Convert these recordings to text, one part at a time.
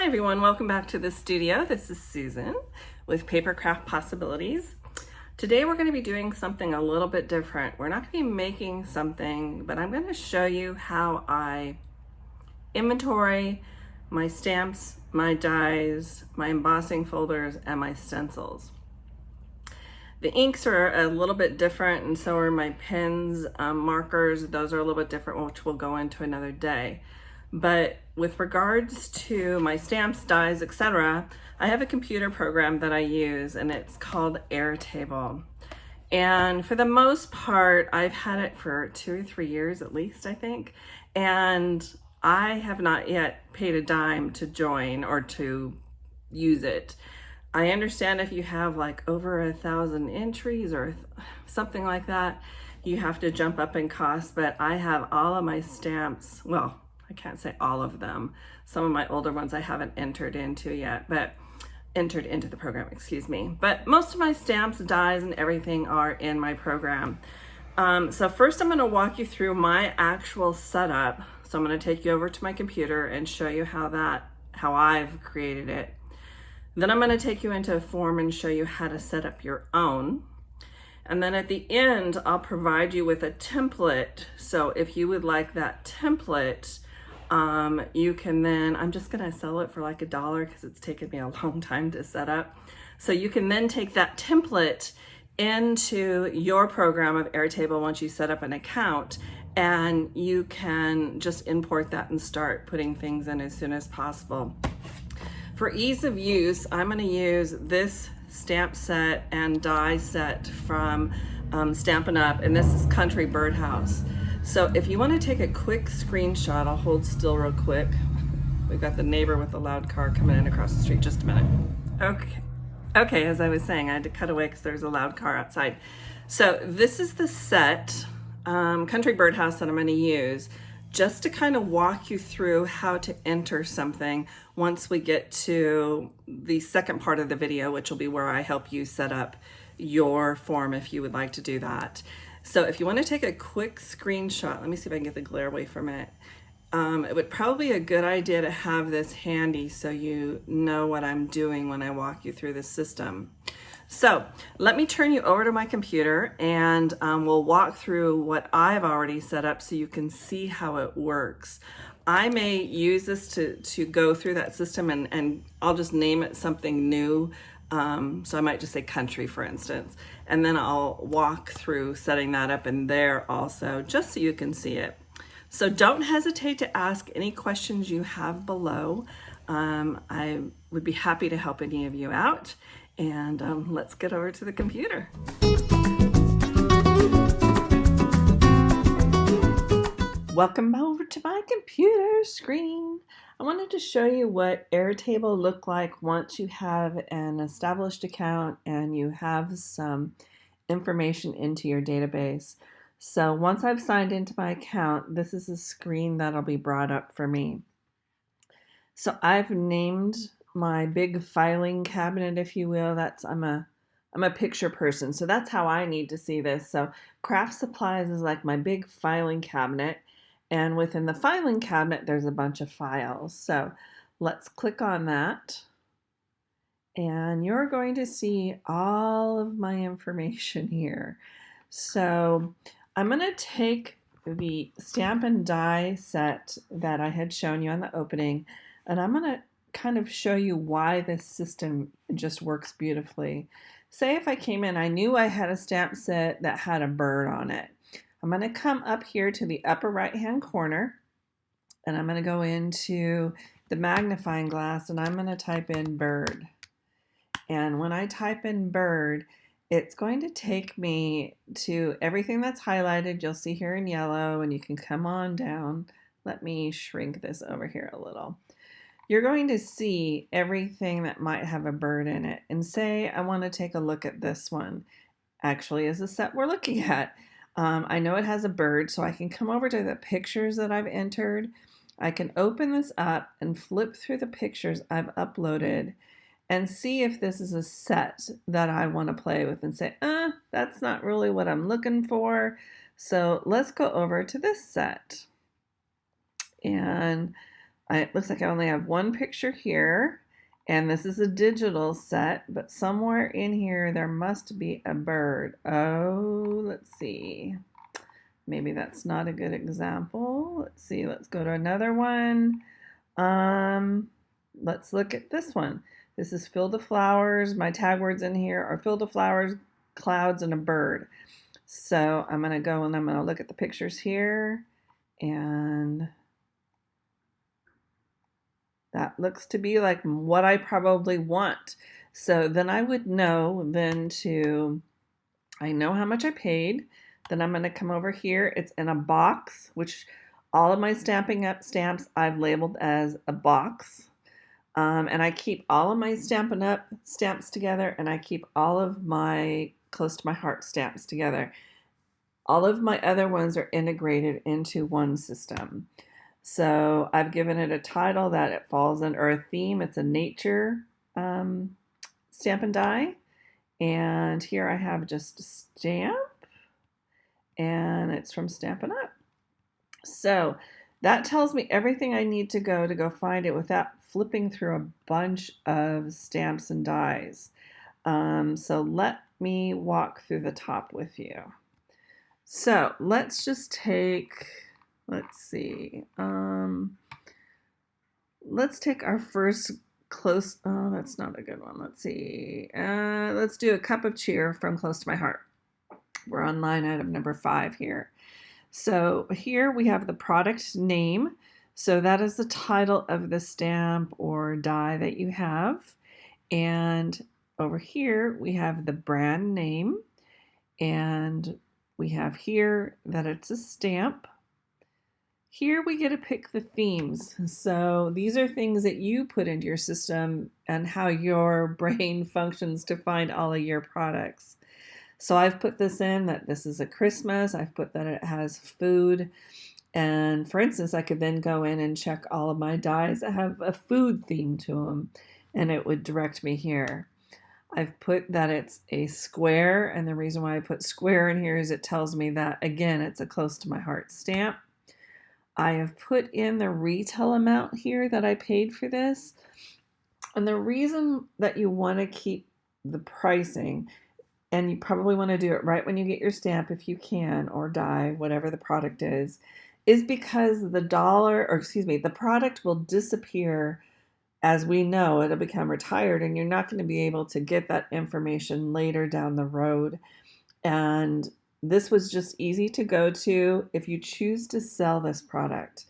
Hi everyone, welcome back to the studio. This is Susan with Papercraft Possibilities. Today we're going to be doing something a little bit different. We're not going to be making something, but I'm going to show you how I inventory my stamps, my dies, my embossing folders, and my stencils. The inks are a little bit different, and so are my pens, markers. Those are a little bit different, which we'll go into another day. But with regards to my stamps, dies, etc., I have a computer program that I use, and it's called Airtable. And for the most part, I've had it for 2 or 3 years at least, I think. And I have not yet paid a dime to join or to use it. I understand if you have like over 1,000 entries or something like that, you have to jump up in cost, but I have all of my stamps, well, I can't say all of them. Some of my older ones I haven't entered into yet, but entered into the program, excuse me. But most of my stamps, dies, and everything are in my program. So first I'm gonna walk you through my actual setup. So I'm gonna take you over to my computer and show you how I've created it. Then I'm gonna take you into a form and show you how to set up your own. And then at the end, I'll provide you with a template. So if you would like that template, you can then, I'm just gonna sell it for like $1 because it's taken me a long time to set up. So you can then take that template into your program of Airtable once you set up an account, and you can just import that and start putting things in as soon as possible. For ease of use, I'm gonna use this stamp set and die set from Stampin' Up, and this is Country Birdhouse. So if you want to take a quick screenshot, I'll hold still real quick. We've got the neighbor with the loud car coming in across the street. Just a minute. Okay, as I was saying, I had to cut away because there's a loud car outside. So this is the set, Country Birdhouse, that I'm going to use just to kind of walk you through how to enter something once we get to the second part of the video, which will be where I help you set up your form if you would like to do that. So if you want to take a quick screenshot, let me see if I can get the glare away from it. It would probably be a good idea to have this handy so you know what I'm doing when I walk you through the system. So let me turn you over to my computer, and we'll walk through what I've already set up so you can see how it works. I may use this to go through that system, and I'll just name it something new. So I might just say country, for instance, and then I'll walk through setting that up in there also, just so you can see it. So don't hesitate to ask any questions you have below. I would be happy to help any of you out. And let's get over to the computer. Welcome over to my computer screen. I wanted to show you what Airtable looked like once you have an established account and you have some information into your database. So once I've signed into my account, this is a screen that'll be brought up for me. So I've named my big filing cabinet, if you will. I'm a picture person, so that's how I need to see this. So craft supplies is like my big filing cabinet, and within the filing cabinet there's a bunch of files. So let's click on that, and you're going to see all of my information here. So I'm going to take the stamp and die set that I had shown you on the opening, and I'm going to kind of show you why this system just works beautifully. Say if I came in, I knew I had a stamp set that had a bird on it. I'm going to come up here to the upper right hand corner, and I'm going to go into the magnifying glass, and I'm going to type in bird. And when I type in bird, it's going to take me to everything that's highlighted. You'll see here in yellow, and you can come on down. Let me shrink this over here a little. You're going to see everything that might have a bird in it. And say I want to take a look at this one. Actually, is the set we're looking at. I know it has a bird, so I can come over to the pictures that I've entered. I can open this up and flip through the pictures I've uploaded and see if this is a set that I want to play with, and say, that's not really what I'm looking for. So let's go over to this set. And It looks like I only have one picture here, and this is a digital set, but somewhere in here there must be a bird. Oh, let's see. Maybe that's not a good example. Let's see, let's go to another one. Let's look at this one. This is field of flowers. My tag words in here are field of flowers, clouds, and a bird. So I'm gonna go and I'm gonna look at the pictures here, and that looks to be like what I probably want. So then I would know I know how much I paid. Then I'm going to come over here. It's in a box, which all of my Stampin' Up stamps I've labeled as a box. And I keep all of my Stampin' Up stamps together, and I keep all of my Close to My Heart stamps together. All of my other ones are integrated into one system. So I've given it a title that it falls under a theme. It's a nature stamp and die. And here I have just a stamp, and it's from Stampin' Up. So that tells me everything I need to go find it without flipping through a bunch of stamps and dies. So let me walk through the top with you. So let's just take, let's see, let's take our first close, oh, that's not a good one. Let's see, let's do a cup of cheer from Close to My Heart. We're on line item number 5 here. So here we have the product name. So that is the title of the stamp or die that you have. And over here we have the brand name, and we have here that it's a stamp. Here we get to pick the themes. So these are things that you put into your system and how your brain functions to find all of your products. So I've put this in that this is a Christmas. I've put that it has food. And for instance, I could then go in and check all of my dies that have a food theme to them, and it would direct me here. I've put that it's a square, and the reason why I put square in here is it tells me that, again, it's a Close to My Heart stamp. I have put in the retail amount here that I paid for this. And the reason that you want to keep the pricing, and you probably want to do it right when you get your stamp if you can, or die, whatever the product is because the product will disappear. As we know, it'll become retired, and you're not going to be able to get that information later down the road. And this was just easy to go to if you choose to sell this product.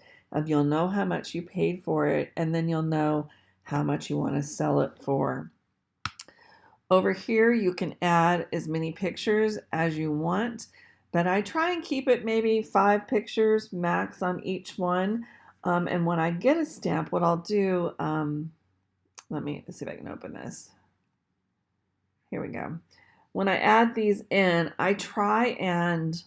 You'll know how much you paid for it, and then you'll know how much you want to sell it for. Over here, you can add as many pictures as you want, but I try and keep it maybe 5 pictures max on each one. And when I get a stamp, what I'll do, let me see if I can open this. Here we go. When I add these in, I try and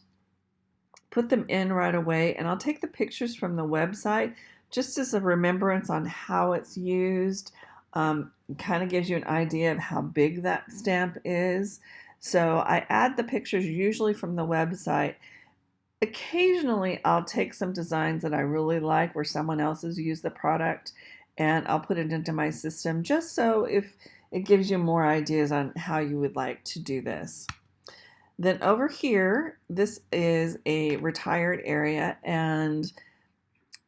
put them in right away, and I'll take the pictures from the website just as a remembrance on how it's used. Kind of gives you an idea of how big that stamp is. So I add the pictures usually from the website. Occasionally I'll take some designs that I really like where someone else has used the product, and I'll put it into my system just so if it gives you more ideas on how you would like to do this. Then over here, this is a retired area, and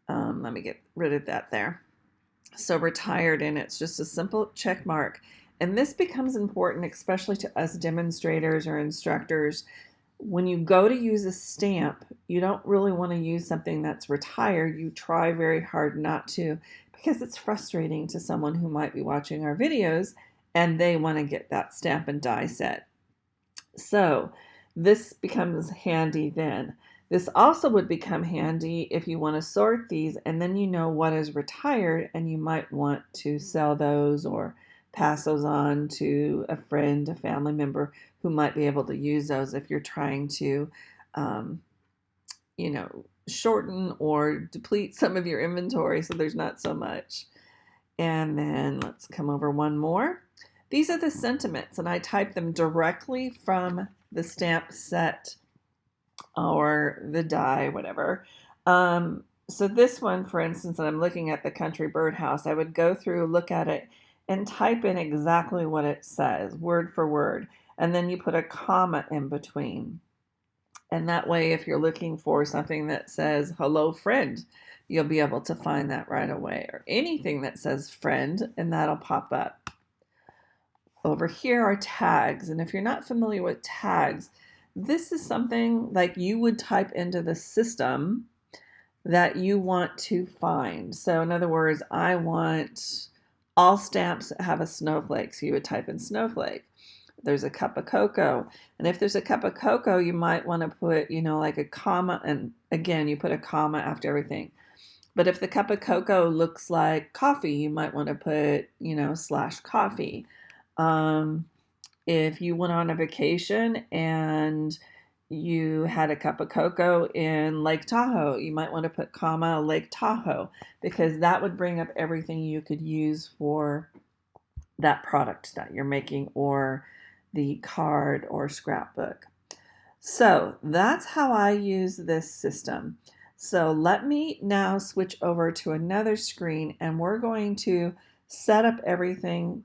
let me get rid of that there. So retired, and it's just a simple check mark. And this becomes important, especially to us demonstrators or instructors. When you go to use a stamp, you don't really want to use something that's retired. You try very hard not to, because it's frustrating to someone who might be watching our videos and they want to get that stamp and die set. So this becomes handy then. This also would become handy if you want to sort these, and then you know what is retired, and you might want to sell those or pass those on to a friend, a family member who might be able to use those if you're trying to, shorten or deplete some of your inventory so there's not so much. And then let's come over one more. These are the sentiments, and I type them directly from the stamp set or the die, whatever. So this one, for instance, that I'm looking at, the country birdhouse, I would go through, look at it, and type in exactly what it says, word for word. And then you put a comma in between. And that way, if you're looking for something that says hello friend, you'll be able to find that right away. Or anything that says friend, and that'll pop up. Over here are tags. And if you're not familiar with tags, this is something like you would type into the system that you want to find. So in other words, I want all stamps that have a snowflake. So you would type in snowflake. There's a cup of cocoa. And if there's a cup of cocoa, you might want to put, like a comma. And again, you put a comma after everything. But if the cup of cocoa looks like coffee, you might want to put, /coffee. If you went on a vacation and you had a cup of cocoa in Lake Tahoe, you might want to put comma Lake Tahoe, because that would bring up everything you could use for that product that you're making, or the card or scrapbook. So that's how I use this system. So let me now switch over to another screen, and we're going to set up everything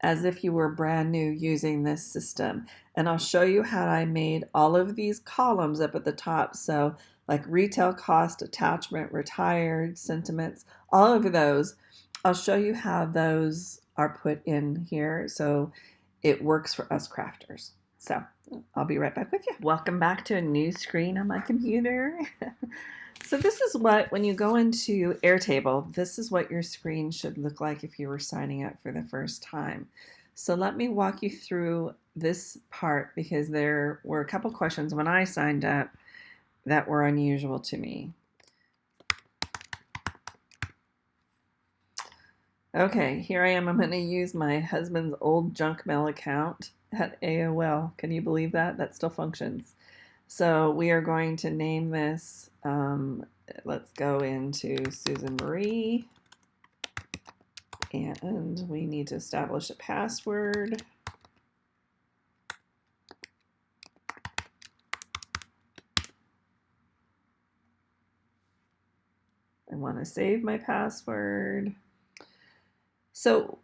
as if you were brand new using this system. And I'll show you how I made all of these columns up at the top. So like retail cost, attachment, retired, sentiments, all of those. I'll show you how those are put in here so it works for us crafters. So I'll be right back with you. Welcome back to a new screen on my computer. So this is what, when you go into Airtable, this is what your screen should look like if you were signing up for the first time. So let me walk you through this part, because there were a couple questions when I signed up that were unusual to me. Okay, here I am. I'm going to use my husband's old junk mail account at AOL. Can you believe that? That still functions. So we are going to name this, let's go into Susan Marie, and we need to establish a password. I want to save my password. So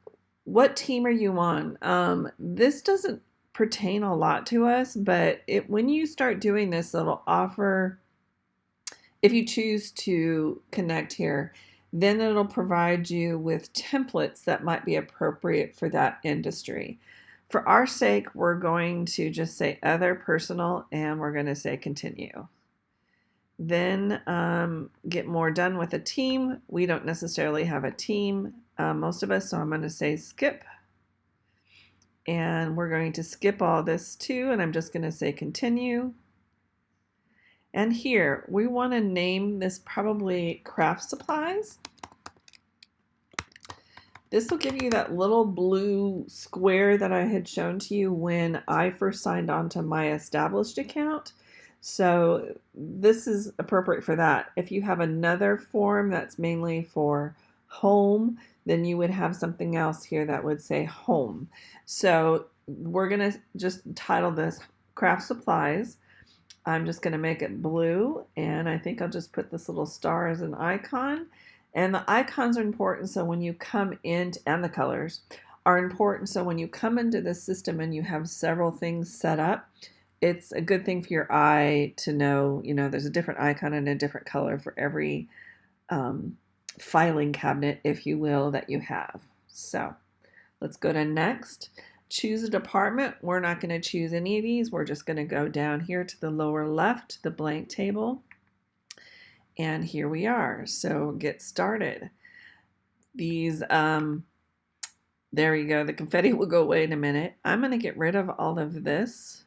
what team are you on? This doesn't pertain a lot to us, but when you start doing this, it'll offer, if you choose to connect here, then it'll provide you with templates that might be appropriate for that industry. For our sake, we're going to just say other personal, and we're going to say continue. Then get more done with a team. We don't necessarily have a team, most of us, so I'm going to say skip. And we're going to skip all this too, and I'm just going to say continue. And here, we want to name this probably craft supplies. This will give you that little blue square that I had shown to you when I first signed on to my established account. So this is appropriate for that. If you have another form that's mainly for home, then you would have something else here that would say home. So we're going to just title this craft supplies. I'm just going to make it blue, and I think I'll just put this little star as an icon. And the icons are important, so when you come in, and the colors are important, so when you come into the system and you have several things set up, it's a good thing for your eye to know, there's a different icon and a different color for every filing cabinet, if you will, that you have. So let's go to next. Choose a department. We're not going to choose any of these. We're just going to go down here to the lower left, the blank table. And here we are. So get started. These, there you go. The confetti will go away in a minute. I'm going to get rid of all of this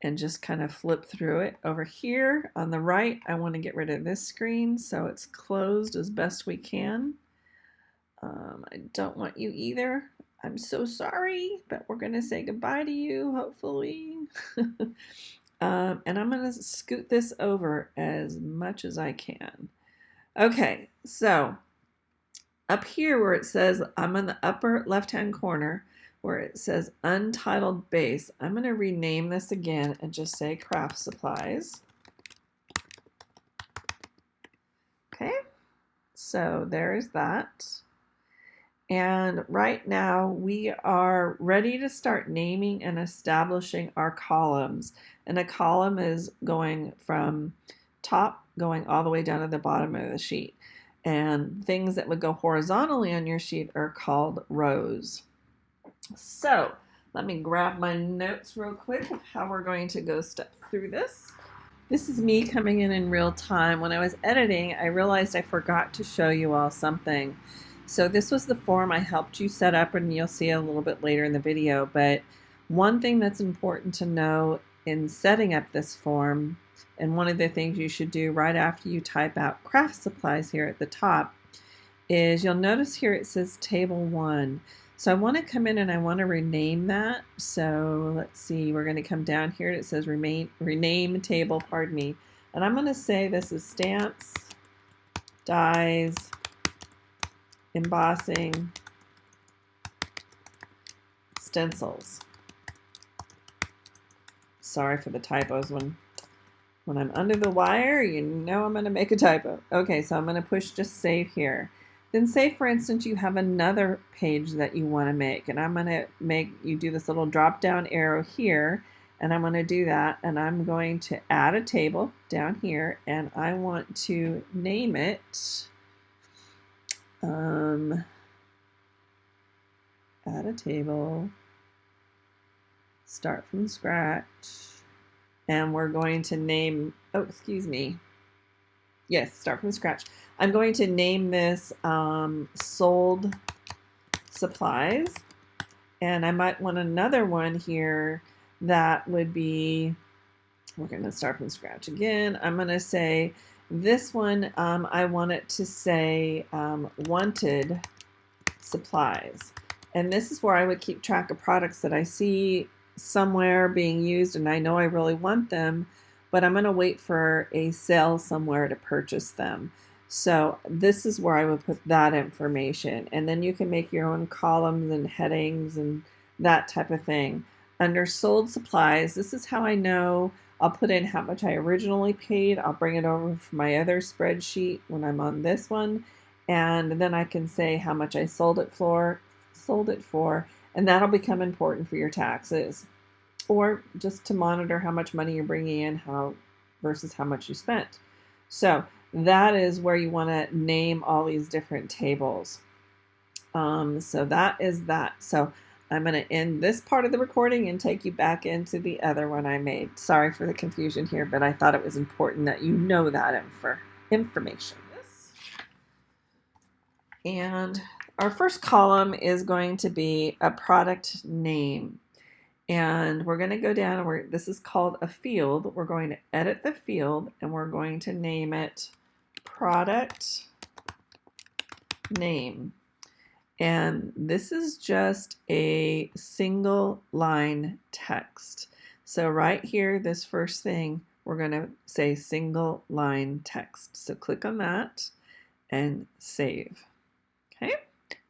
and just kind of flip through it. Over here on the right, I want to get rid of this screen so it's closed as best we can. I don't want you either. I'm so sorry, but we're going to say goodbye to you, hopefully. And I'm going to scoot this over as much as I can. Okay, so up here where it says, I'm in the upper left-hand corner, where it says Untitled Base, I'm going to rename this again and just say Craft Supplies. So there's that. And right now we are ready to start naming and establishing our columns. And a column is going from top going all the way down to the bottom of the sheet. And things that would go horizontally on your sheet are called rows. So let me grab my notes real quick of how we're going to go step through this. This is me coming in real time. When I was editing, I realized I forgot to show you all something. So this was the form I helped you set up, and you'll see a little bit later in the video. But one thing that's important to know in setting up this form, and one of the things you should do right after you type out craft supplies here at the top, is you'll notice here it says table 1. So I want to come in and I want to rename that. So let's see, we're going to come down here and it says rename table, pardon me. And I'm going to say this is stamps, dies, embossing, stencils. Sorry for the typos. When I'm under the wire, you know I'm going to make a typo. Okay, so I'm going to push just save here. Then say, for instance, you have another page that you want to make, and I'm going to make you do this little drop down arrow here, and I'm going to do that, and I'm going to add a table down here, and I want to name it add a table, start from scratch, and we're going to name, oh, excuse me. Yes, start from scratch. I'm going to name this sold supplies, and I might want another one here that would be, we're going to start from scratch again. I'm going to say this one, I want it to say wanted supplies. And this is where I would keep track of products that I see somewhere being used and I know I really want them, but I'm going to wait for a sale somewhere to purchase them. So this is where I would put that information. And then you can make your own columns and headings and that type of thing. Under sold supplies, this is how I know. I'll put in how much I originally paid. I'll bring it over from my other spreadsheet when I'm on this one. And then I can say how much I sold it for, and that'll become important for your taxes. Or just to monitor how much money you're bringing in versus how much you spent. So that is where you want to name all these different tables. So that is that. So I'm going to end this part of the recording and take you back into the other one I made. Sorry for the confusion here, but I thought it was important that you know that information. And our first column is going to be a product name. And we're going to go down and this is called a field. We're going to edit the field and we're going to name it product name. And this is just a single line text. So right here, this first thing, we're going to say single line text. So click on that and save. Okay,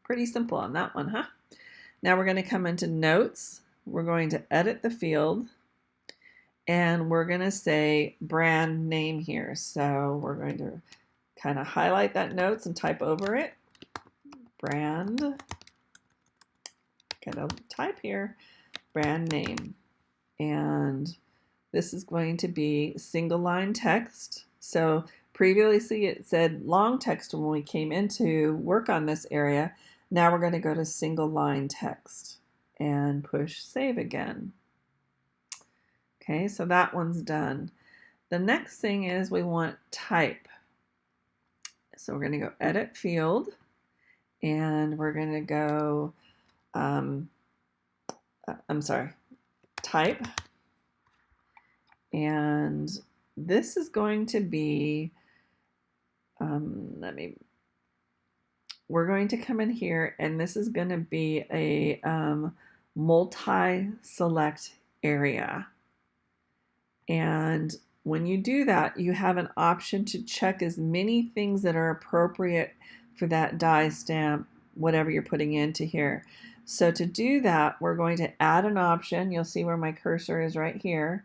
pretty simple on that one, huh? Now we're going to come into notes. We're going to edit the field and we're going to say brand name here. So we're going to kind of highlight that notes and type over it. Brand, gonna type here, brand name. And this is going to be single line text. So previously it said long text when we came in to work on this area. Now we're going to go to single line text and push save again. Okay, so that one's done. The next thing is we want type. So we're going to go edit field and we're going to go, type. And this is going to be, we're going to come in here and this is going to be a multi-select area. And when you do that, you have an option to check as many things that are appropriate for that die stamp, whatever you're putting into here. So to do that, we're going to add an option. You'll see where my cursor is right here.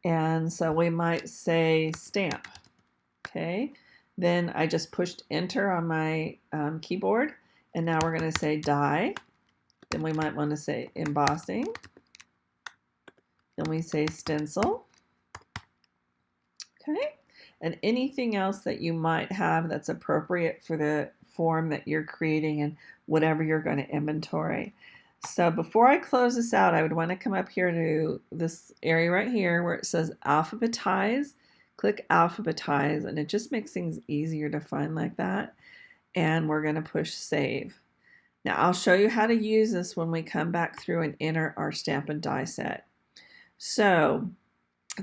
And so we might say stamp. Okay. Then I just pushed enter on my keyboard, and now we're going to say die. Then we might want to say embossing. Then we say stencil. Okay, and anything else that you might have that's appropriate for the form that you're creating and whatever you're going to inventory. So before I close this out, I would want to come up here to this area right here where it says alphabetize. Click alphabetize, and it just makes things easier to find like that. And we're going to push save. Now I'll show you how to use this when we come back through and enter our stamp and die set. So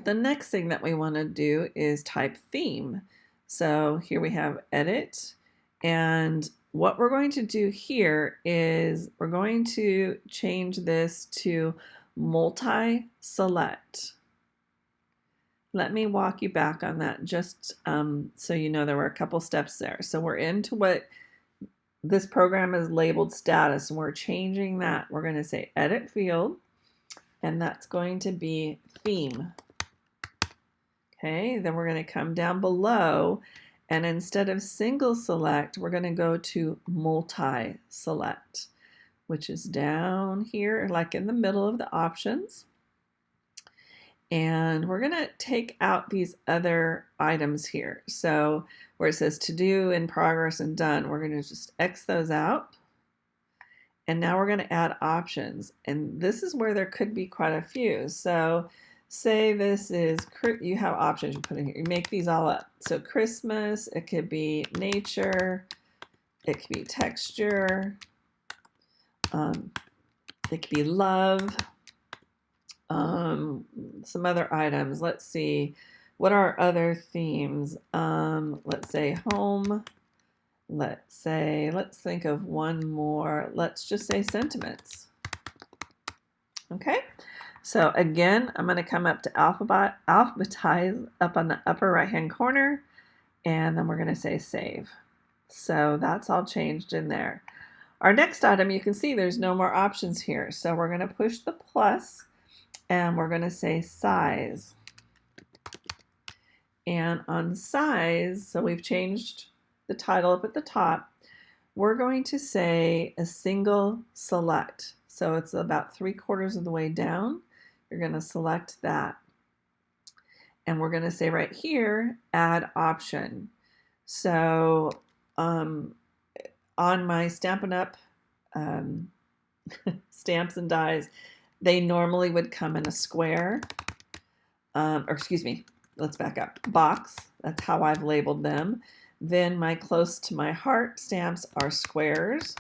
the next thing that we want to do is type theme. So here we have edit, and what we're going to do here is we're going to change this to multi-select. Let me walk you back on that just so you know there were a couple steps there. So we're into what this program is labeled status, and we're changing that. We're going to say edit field, and that's going to be theme. Okay, then we're going to come down below, and instead of single select, we're going to go to multi-select, which is down here, like in the middle of the options. And we're going to take out these other items here. So where it says to do, in progress, and done, we're going to just X those out. And now we're going to add options. And this is where there could be quite a few. So say this is, you have options you put in here. You make these all up. So Christmas, it could be nature, it could be texture, it could be love, some other items. Let's see, what are other themes? Let's say home. Let's think of one more. Let's just say sentiments. Okay. So again, I'm going to come up to alphabetize up on the upper right hand corner, and then we're going to say save. So that's all changed in there. Our next item, you can see there's no more options here. So we're going to push the plus, and we're going to say size. And on size, so we've changed the title up at the top, we're going to say a single select. So it's about 3/4 of the way down. You're going to select that. And we're going to say right here, add option. So on my Stampin' Up! Stamps and dies, they normally would come in a square, or excuse me, let's back up, box. That's how I've labeled them. Then my close to my heart stamps are squares.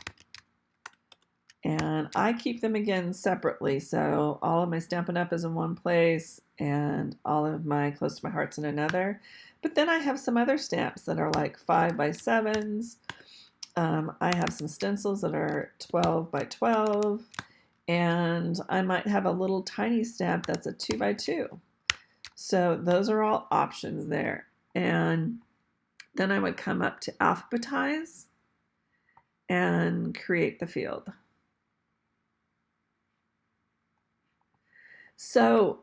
And I keep them again separately. So all of my Stampin' Up! Is in one place and all of my close to my heart's in another. But then I have some other stamps that are like 5x7s. I have some stencils that are 12x12. And I might have a little tiny stamp that's a 2x2. So those are all options there. And then I would come up to alphabetize and create the field. So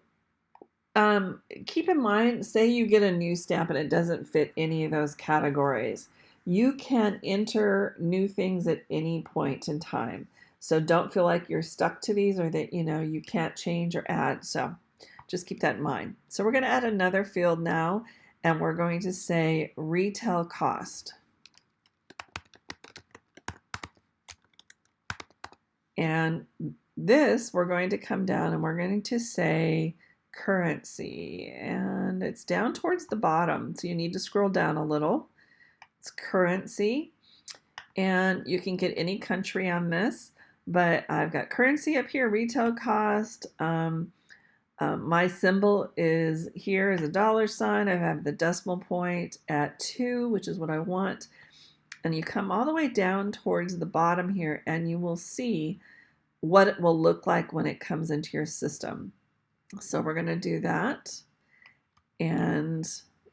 keep in mind, say you get a new stamp and it doesn't fit any of those categories. You can enter new things at any point in time. So don't feel like you're stuck to these or that you can't change or add. So just keep that in mind. So we're going to add another field now, and we're going to say retail cost. And this, we're going to come down and we're going to say currency, and it's down towards the bottom, so you need to scroll down a little. It's currency, and you can get any country on this, but I've got currency up here, retail cost. My symbol is here is a $sign. I have the decimal point at 2, which is what I want. And you come all the way down towards the bottom here, and you will see what it will look like when it comes into your system. So we're going to do that, and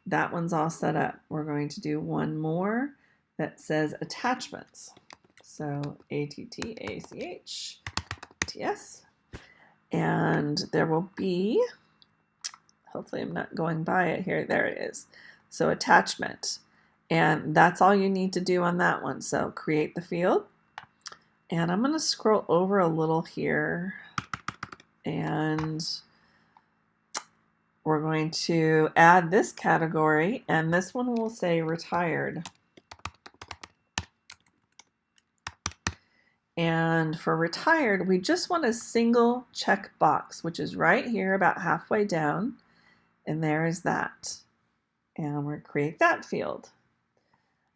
that one's all set up. We're going to do one more that says attachments. So attachments, and there will be, hopefully I'm not going by it here, there it is. So attachment, And that's all you need to do on that one. So create the field. And I'm going to scroll over a little here. And we're going to add this category. And this one will say retired. And for retired, we just want a single check box, which is right here about halfway down. And there is that. And we're going to create that field.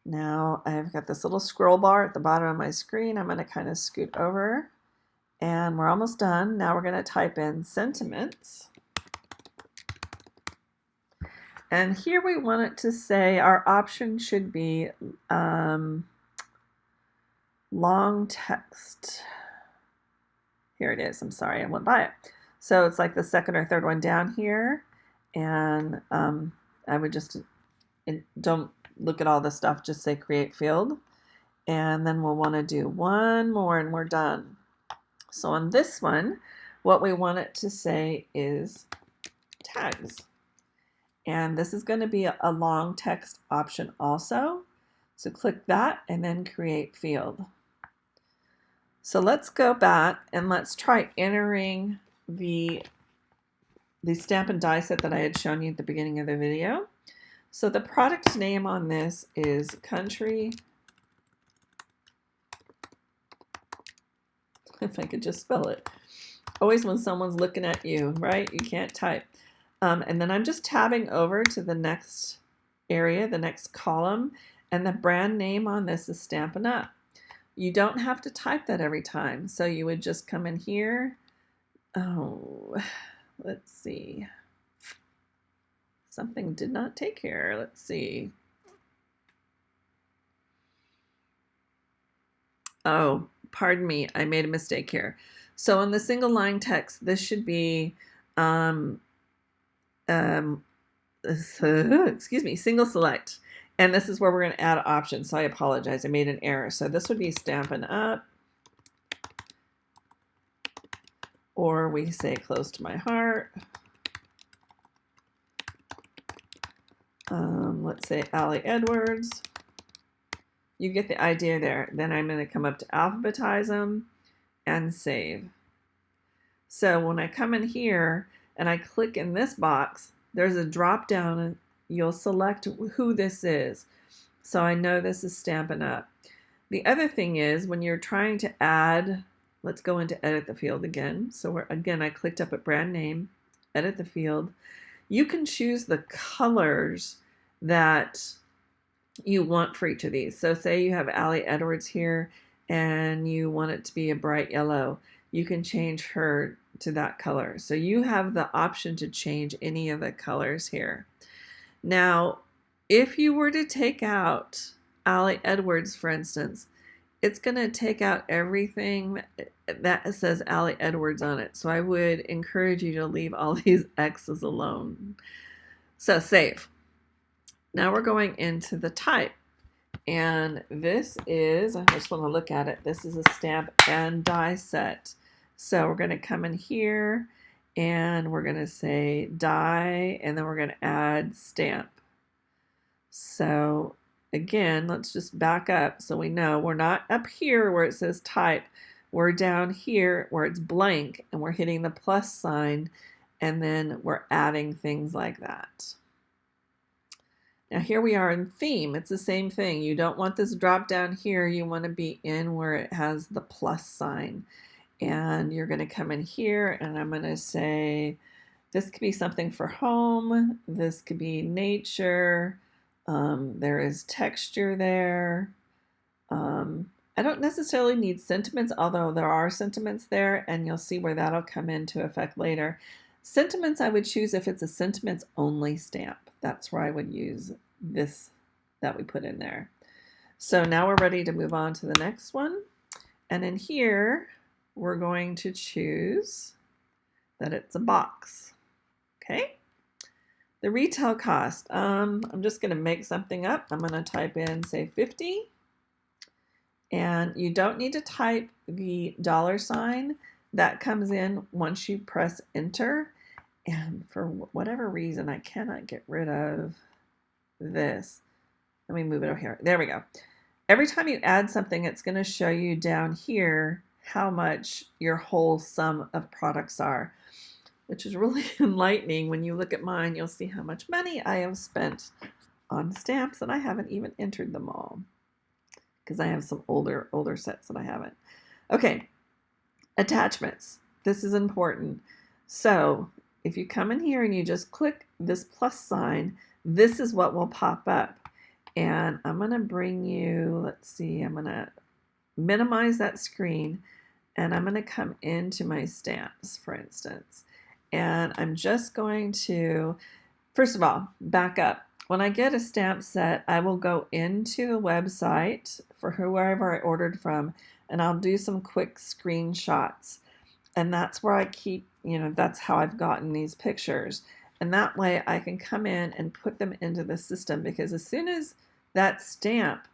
Now I've got this little scroll bar at the bottom of my screen. I'm going to kind of scoot over. And we're almost done. Now we're going to type in sentiments. And here we want it to say our option should be long text. Here it is. I'm sorry, I went by it. So it's like the second or third one down here. And I would just, don't look at all this stuff, just say create field. And then we'll want to do one more and we're done. So on this one, what we want it to say is tags. And this is going to be a long text option also. So click that and then create field. So let's go back and let's try entering the stamp and die set that I had shown you at the beginning of the video. So the product name on this is Country. If I could just spell it. Always when someone's looking at you, right? You can't type. And then I'm just tabbing over to the next area, the next column, and the brand name on this is Stampin' Up. You don't have to type that every time. So you would just come in here. Oh, let's see. Something did not take here. Let's see. Oh, pardon me. I made a mistake here. So in the single line text, this should be, excuse me, single select. And this is where we're going to add options. So I apologize. I made an error. So this would be Stampin' Up. Or we say close to my heart. Let's say Allie Edwards. You get the idea there. Then I'm going to come up to alphabetize them and save. So when I come in here and I click in this box, there's a drop down and you'll select who this is. So I know this is Stampin' Up. The other thing is when you're trying to add, let's go into edit the field again. So again, I clicked up at brand name, edit the field. You can choose the colors that you want for each of these. So say you have Allie Edwards here and you want it to be a bright yellow. You can change her to that color. So you have the option to change any of the colors here. Now, if you were to take out Allie Edwards, for instance, it's going to take out everything that says Allie Edwards on it. So I would encourage you to leave all these X's alone. So save. Now we're going into the type. And this is, I just want to look at it, this is a stamp and die set. So we're going to come in here and we're going to say die and then we're going to add stamp. So again, let's just back up so we know we're not up here where it says type. We're down here where it's blank and we're hitting the plus sign and then we're adding things like that. Now here we are in theme. It's the same thing. You don't want this drop down here. You want to be in where it has the plus sign. And you're going to come in here and I'm going to say this could be something for home. This could be nature. There is texture there. I don't necessarily need sentiments, although there are sentiments there, and you'll see where that'll come into effect later. Sentiments I would choose if it's a sentiments only stamp. That's where I would use this that we put in there. So now we're ready to move on to the next one. And in here, we're going to choose that it's a box. Okay. The retail cost, I'm just going to make something up. I'm going to type in, say, 50. And you don't need to type the $sign. That comes in once you press enter. And for whatever reason, I cannot get rid of this. Let me move it over here. There we go. Every time you add something, it's going to show you down here how much your whole sum of products are, which is really enlightening. When you look at mine, you'll see how much money I have spent on stamps, and I haven't even entered them all because I have some older sets that I haven't. Okay, attachments. This is important. So if you come in here and you just click this plus sign, this is what will pop up. And I'm going to bring you, let's see, I'm going to minimize that screen, and I'm going to come into my stamps, for instance. And I'm just going to, first of all, back up. When I get a stamp set, I will go into the website for whoever I ordered from, and I'll do some quick screenshots. And that's where I keep, that's how I've gotten these pictures. And that way I can come in and put them into the system, because as soon as that stamp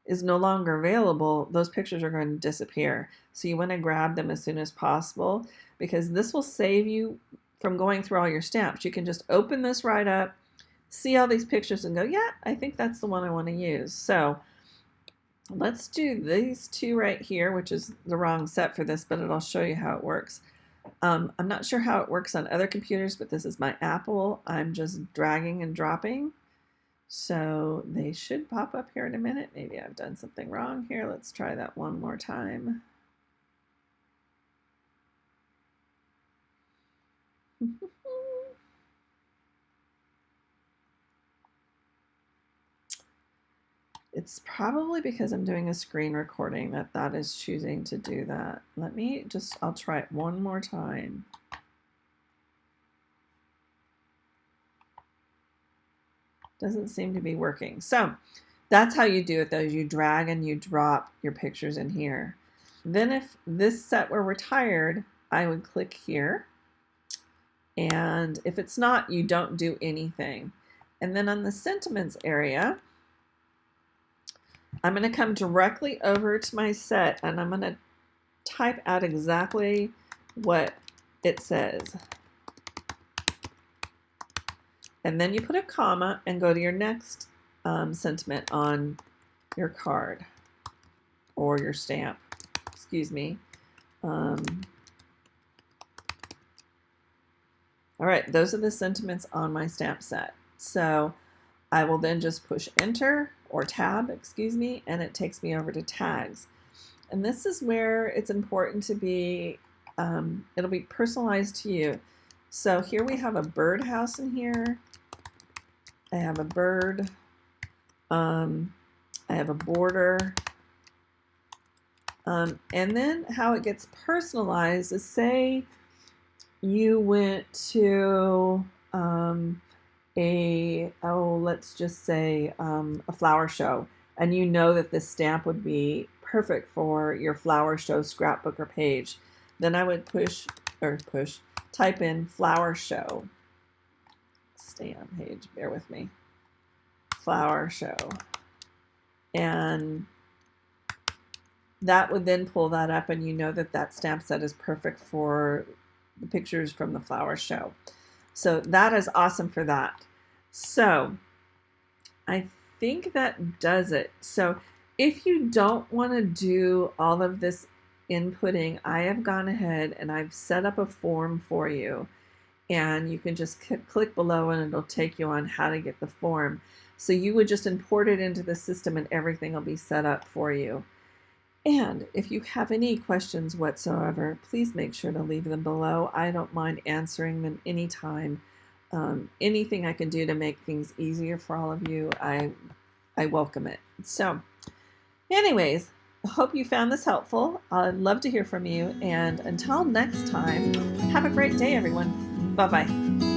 is no longer available, those pictures are going to disappear. So you want to grab them as soon as possible, because this will save you from going through all your stamps. You can just open this right up, see all these pictures, and go, yeah, I think that's the one I want to use. So let's do these two right here, which is the wrong set for this, but it'll show you how it works. I'm not sure how it works on other computers, but this is my Apple. I'm just dragging and dropping. So they should pop up here in a minute. Maybe I've done something wrong here. Let's try that one more time. It's probably because I'm doing a screen recording that is choosing to do that. I'll try it one more time. Doesn't seem to be working. So that's how you do it, though. You drag and you drop your pictures in here. Then if this set were retired, I would click here. And if it's not, you don't do anything. And then on the sentiments area, I'm going to come directly over to my set, and I'm going to type out exactly what it says. And then you put a comma and go to your next sentiment on your card or your stamp. Excuse me. All right, those are the sentiments on my stamp set. So I will then just push enter or tab, excuse me, and it takes me over to tags. And this is where it's important to be, it'll be personalized to you. So here we have a birdhouse in here. I have a bird. I have a border. And then how it gets personalized is, say you went to let's just say a flower show, and you know that this stamp would be perfect for your flower show scrapbook or page. Then I would type in flower show. Stay on page, bear with me. Flower show. And that would then pull that up, and you know that that stamp set is perfect for the pictures from the flower show. So that is awesome for that. So I think that does it. So if you don't want to do all of this inputting, I have gone ahead and I've set up a form for you, and you can just click below and it'll take you on how to get the form. So you would just import it into the system and everything will be set up for you. And if you have any questions whatsoever, please make sure to leave them below. I don't mind answering them anytime. Anything I can do to make things easier for all of you, I welcome it. So anyways, I hope you found this helpful. I'd love to hear from you. And until next time, have a great day, everyone. Bye-bye.